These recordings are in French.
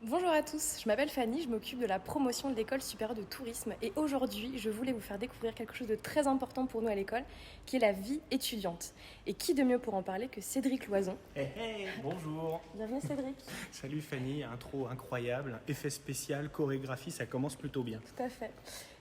Bonjour à tous, je m'appelle Fanny, je m'occupe de la promotion de l'école supérieure de tourisme et aujourd'hui je voulais vous faire découvrir quelque chose de très important pour nous à l'école qui est la vie étudiante. Et qui de mieux pour en parler que Cédric Loison. Hey, hey, bonjour. Bienvenue Cédric. Salut Fanny, intro incroyable, effet spécial, chorégraphie, ça commence plutôt bien. Tout à fait.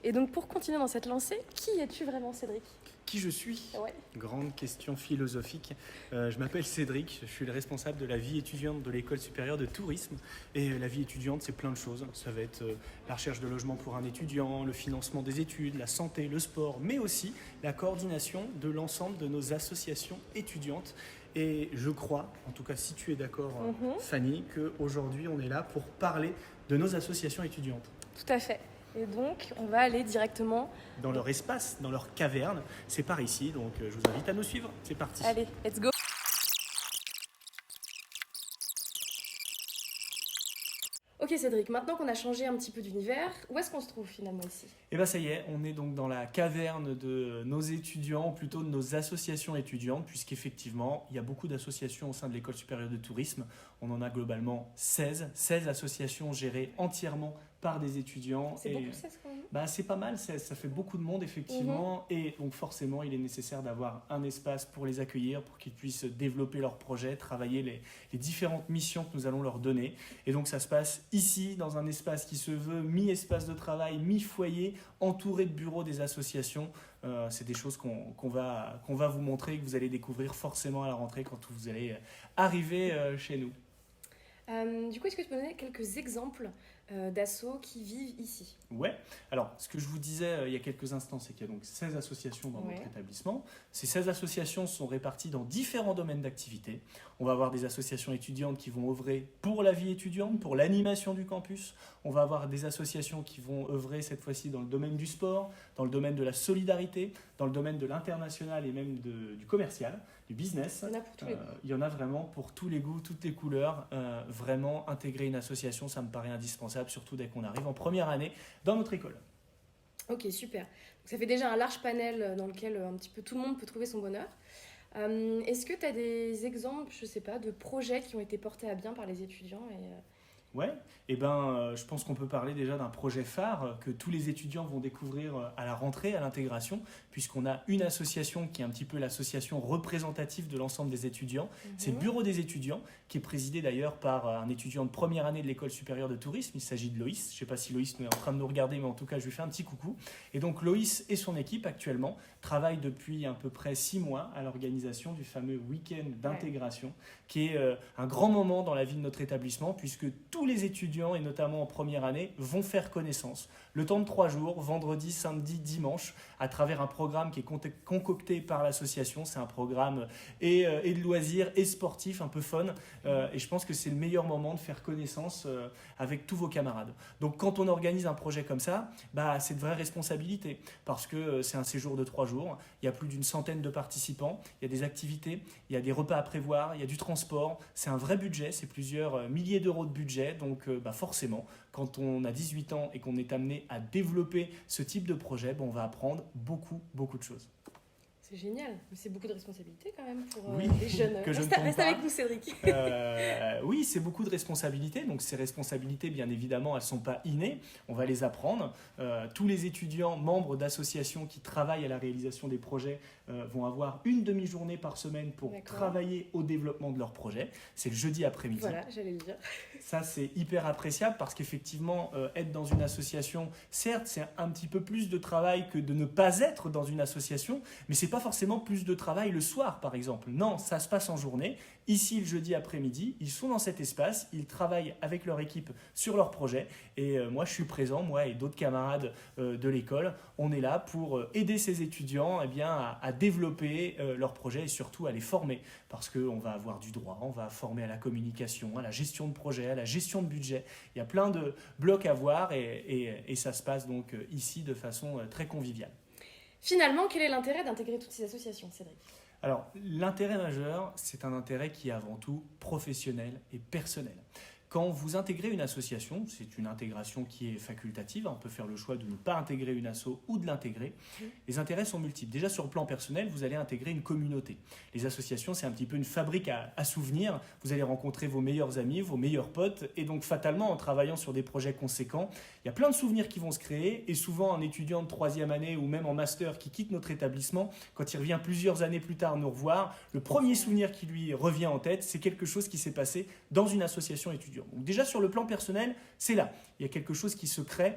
Et donc pour continuer dans cette lancée, qui es-tu vraiment Cédric? Qui je suis? Ouais. Grande question philosophique. Je m'appelle Cédric, je suis le responsable de la vie étudiante de l'école supérieure de tourisme. Et la vie étudiante, c'est plein de choses. Ça va être la recherche de logement pour un étudiant, le financement des études, la santé, le sport, mais aussi la coordination de l'ensemble de nos associations étudiantes. Et je crois, en tout cas si tu es d'accord Fanny, qu'aujourd'hui on est là pour parler de nos associations étudiantes. Tout à fait. Et donc on va aller directement dans leur espace, dans leur caverne. C'est par ici, donc je vous invite à nous suivre. C'est parti. Allez, let's go. Ok Cédric, maintenant qu'on a changé un petit peu d'univers, où est-ce qu'on se trouve finalement ici? Et bien ça y est, on est donc dans la caverne de nos étudiants, ou plutôt de nos associations étudiantes, puisqu'effectivement, il y a beaucoup d'associations au sein de l'école supérieure de tourisme. On en a globalement 16 associations gérées entièrement par des étudiants. C'est beaucoup 16 quand même. C'est pas mal, ça fait beaucoup de monde effectivement, et donc forcément il est nécessaire d'avoir un espace pour les accueillir, pour qu'ils puissent développer leurs projets, travailler les différentes missions que nous allons leur donner. Et donc ça se passe ici, dans un espace qui se veut mi-espace de travail, mi-foyer, entouré de bureaux des associations. C'est des choses qu'on va vous montrer, que vous allez découvrir forcément à la rentrée quand vous allez arriver chez nous. Du coup, est-ce que tu peux donner quelques exemples d'assos qui vivent ici? Ouais, alors ce que je vous disais il y a quelques instants, c'est qu'il y a donc 16 associations dans notre établissement. Ces 16 associations sont réparties dans différents domaines d'activité. On va avoir des associations étudiantes qui vont œuvrer pour la vie étudiante, pour l'animation du campus. On va avoir des associations qui vont œuvrer cette fois-ci dans le domaine du sport, dans le domaine de la solidarité, dans le domaine de l'international et même du commercial, du business. Il y en a pour tous les goûts. Il y en a vraiment pour tous les goûts, toutes les couleurs. Vraiment, intégrer une association, ça me paraît indispensable, surtout dès qu'on arrive en première année dans notre école. Ok, super. Donc, ça fait déjà un large panel dans lequel un petit peu tout le monde peut trouver son bonheur. Est-ce que tu as des exemples, je sais pas, de projets qui ont été portés à bien par les étudiants Ouais, je pense qu'on peut parler déjà d'un projet phare que tous les étudiants vont découvrir à la rentrée, à l'intégration, puisqu'on a une association qui est un petit peu l'association représentative de l'ensemble des étudiants. C'est le bureau des étudiants, qui est présidé d'ailleurs par un étudiant de première année de l'école supérieure de tourisme. Il s'agit de Loïs. Je ne sais pas si Loïs est en train de nous regarder, mais en tout cas, je lui fais un petit coucou. Et donc Loïs et son équipe actuellement travaillent depuis à peu près 6 mois à l'organisation du fameux week-end d'intégration, qui est un grand moment dans la vie de notre établissement, puisque tous les étudiants, et notamment en première année, vont faire connaissance. Le temps de 3 jours, vendredi, samedi, dimanche, à travers un programme qui est concocté par l'association. C'est un programme et de loisirs et sportif, un peu fun. Et je pense que c'est le meilleur moment de faire connaissance avec tous vos camarades. Donc quand on organise un projet comme ça, c'est de vraie responsabilité, parce que c'est un séjour de 3 jours. Il y a plus d'une centaine de participants, il y a des activités, il y a des repas à prévoir, il y a du transport. C'est un vrai budget, c'est plusieurs milliers d'euros de budget. Donc forcément, quand on a 18 ans et qu'on est amené à développer ce type de projet, on va apprendre beaucoup de choses. C'est génial, mais c'est beaucoup de responsabilités quand même pour les jeunes. Que Reste avec nous Cédric. Oui, c'est beaucoup de responsabilités. Donc ces responsabilités, bien évidemment, elles ne sont pas innées. On va les apprendre. Tous les étudiants membres d'associations qui travaillent à la réalisation des projets vont avoir une demi-journée par semaine pour travailler au développement de leur projet. C'est le jeudi après-midi. Voilà, j'allais le dire. Ça, c'est hyper appréciable parce qu'effectivement, être dans une association, certes, c'est un petit peu plus de travail que de ne pas être dans une association, mais c'est pas forcément plus de travail le soir, par exemple. Non, ça se passe en journée. Ici, le jeudi après-midi, ils sont dans cet espace, ils travaillent avec leur équipe sur leur projet. Et moi, je suis présent, moi et d'autres camarades de l'école. On est là pour aider ces étudiants à développer leur projet et surtout à les former. Parce qu'on va avoir du droit, on va former à la communication, à la gestion de projet, à la gestion de budget. Il y a plein de blocs à voir et ça se passe donc ici de façon très conviviale. Finalement, quel est l'intérêt d'intégrer toutes ces associations, Cédric ? Alors, l'intérêt majeur, c'est un intérêt qui est avant tout professionnel et personnel. Quand vous intégrez une association, c'est une intégration qui est facultative, on peut faire le choix de ne pas intégrer une asso ou de l'intégrer. Les intérêts sont multiples. Déjà sur le plan personnel, vous allez intégrer une communauté. Les associations, c'est un petit peu une fabrique à souvenirs. Vous allez rencontrer vos meilleurs amis, vos meilleurs potes, et donc fatalement, en travaillant sur des projets conséquents, il y a plein de souvenirs qui vont se créer, et souvent un étudiant de 3e année ou même en master qui quitte notre établissement, quand il revient plusieurs années plus tard nous revoir, le premier souvenir qui lui revient en tête, c'est quelque chose qui s'est passé dans une association étudiante. Donc déjà sur le plan personnel, c'est là. Il y a quelque chose qui se crée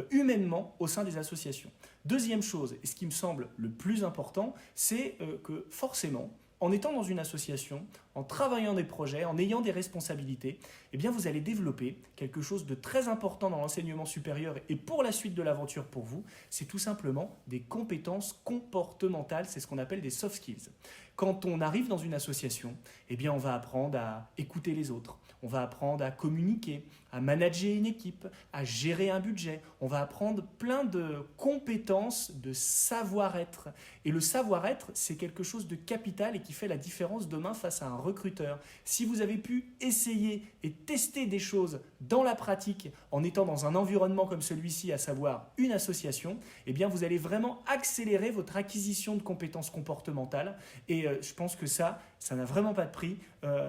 humainement au sein des associations. Deuxième chose, et ce qui me semble le plus important, c'est que forcément, en étant dans une association, en travaillant des projets, en ayant des responsabilités, eh bien vous allez développer quelque chose de très important dans l'enseignement supérieur et pour la suite de l'aventure pour vous, c'est tout simplement des compétences comportementales, c'est ce qu'on appelle des soft skills. Quand on arrive dans une association, eh bien on va apprendre à écouter les autres, on va apprendre à communiquer, à manager une équipe, à gérer un budget. On va apprendre plein de compétences, de savoir-être. Et le savoir-être, c'est quelque chose de capital et qui fait la différence demain face à un recruteur. Si vous avez pu essayer et tester des choses dans la pratique en étant dans un environnement comme celui-ci, à savoir une association, eh bien vous allez vraiment accélérer votre acquisition de compétences comportementales. Et je pense que ça n'a vraiment pas de prix.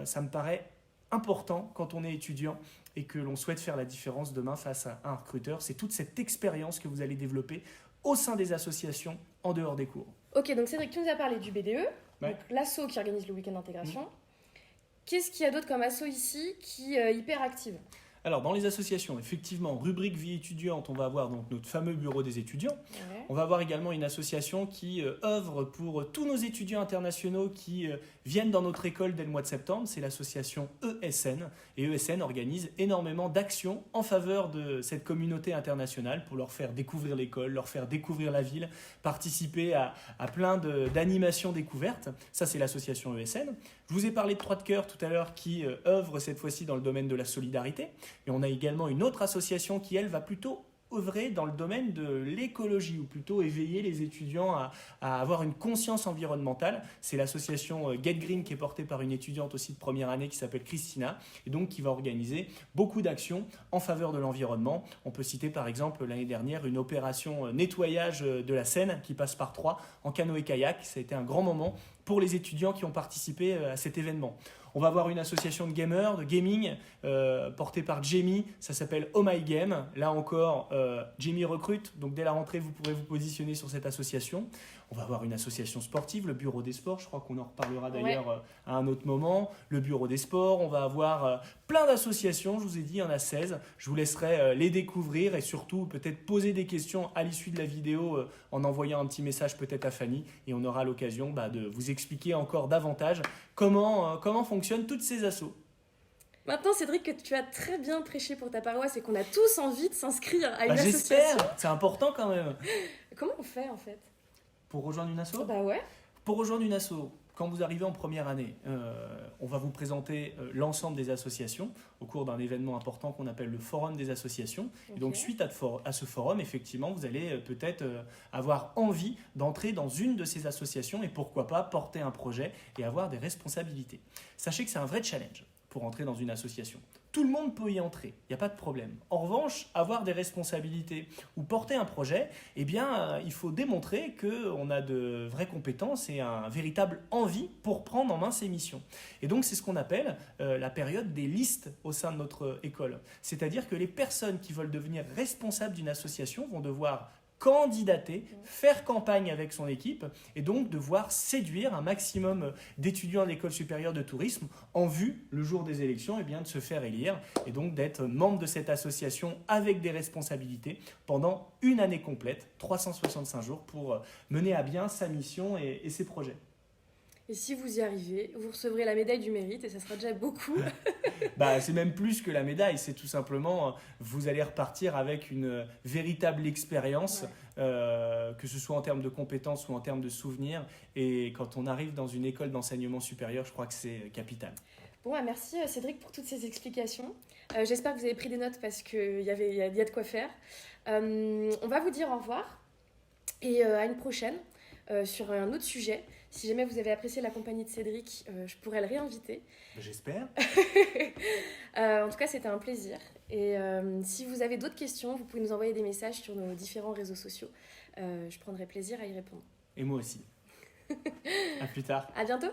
Ça me paraît important quand on est étudiant et que l'on souhaite faire la différence demain face à un recruteur. C'est toute cette expérience que vous allez développer au sein des associations en dehors des cours. Ok, donc Cédric, tu nous as parlé du BDE, donc l'asso qui organise le week-end d'intégration. Qu'est-ce qu'il y a d'autre comme asso ici qui est hyper active ? Alors, dans les associations, effectivement, rubrique vie étudiante, on va avoir donc notre fameux bureau des étudiants. Ouais. On va avoir également une association qui œuvre pour tous nos étudiants internationaux qui viennent dans notre école dès le mois de septembre. C'est l'association ESN. Et ESN organise énormément d'actions en faveur de cette communauté internationale pour leur faire découvrir l'école, leur faire découvrir la ville, participer à plein d'animations découvertes. Ça, c'est l'association ESN. Je vous ai parlé de Trois de Cœur tout à l'heure qui œuvre cette fois-ci dans le domaine de la solidarité. Et on a également une autre association qui, elle, va plutôt œuvrer dans le domaine de l'écologie, ou plutôt éveiller les étudiants à avoir une conscience environnementale. C'est l'association Get Green qui est portée par une étudiante aussi de première année qui s'appelle Christina, et donc qui va organiser beaucoup d'actions en faveur de l'environnement. On peut citer par exemple l'année dernière une opération nettoyage de la Seine qui passe par Troyes en canoë-kayak. Ça a été un grand moment pour les étudiants qui ont participé à cet événement. On va avoir une association de gamers, de gaming, portée par Jamie. Ça s'appelle Oh My Game. Là encore, Jamie recrute. Donc dès la rentrée, vous pourrez vous positionner sur cette association. On va avoir une association sportive, le Bureau des sports. Je crois qu'on en reparlera d'ailleurs à un autre moment. Le Bureau des sports. On va avoir plein d'associations. Je vous ai dit, il y en a 16. Je vous laisserai les découvrir et surtout peut-être poser des questions à l'issue de la vidéo en envoyant un petit message peut-être à Fanny. Et on aura l'occasion de vous expliquer encore davantage comment fonctionnent toutes ces assos. Maintenant, Cédric, que tu as très bien prêché pour ta paroisse et qu'on a tous envie de s'inscrire à une association. J'espère, c'est important quand même. Comment on fait en fait ? Pour rejoindre une asso ? Bah ouais. Pour rejoindre une asso, quand vous arrivez en première année, on va vous présenter l'ensemble des associations au cours d'un événement important qu'on appelle le Forum des associations. Okay. Et donc, suite à ce forum, effectivement, vous allez peut-être avoir envie d'entrer dans une de ces associations et pourquoi pas porter un projet et avoir des responsabilités. Sachez que c'est un vrai challenge pour entrer dans une association. Tout le monde peut y entrer, il n'y a pas de problème. En revanche, avoir des responsabilités ou porter un projet, eh bien, il faut démontrer qu'on a de vraies compétences et un véritable envie pour prendre en main ces missions. Et donc, c'est ce qu'on appelle la période des listes au sein de notre école. C'est-à-dire que les personnes qui veulent devenir responsables d'une association vont devoir candidater, faire campagne avec son équipe et donc devoir séduire un maximum d'étudiants à l'école supérieure de tourisme en vue, le jour des élections, de se faire élire et donc d'être membre de cette association avec des responsabilités pendant une année complète, 365 jours pour mener à bien sa mission et ses projets. Et si vous y arrivez, vous recevrez la médaille du mérite et ça sera déjà beaucoup. C'est même plus que la médaille, c'est tout simplement, vous allez repartir avec une véritable expérience, que ce soit en termes de compétences ou en termes de souvenirs. Et quand on arrive dans une école d'enseignement supérieur, je crois que c'est capital. Bon, merci Cédric pour toutes ces explications. J'espère que vous avez pris des notes parce qu'il y a de quoi faire. On va vous dire au revoir et à une prochaine sur un autre sujet. Si jamais vous avez apprécié la compagnie de Cédric, je pourrais le réinviter. J'espère. En tout cas, c'était un plaisir. Et si vous avez d'autres questions, vous pouvez nous envoyer des messages sur nos différents réseaux sociaux. Je prendrai plaisir à y répondre. Et moi aussi. À plus tard. À bientôt.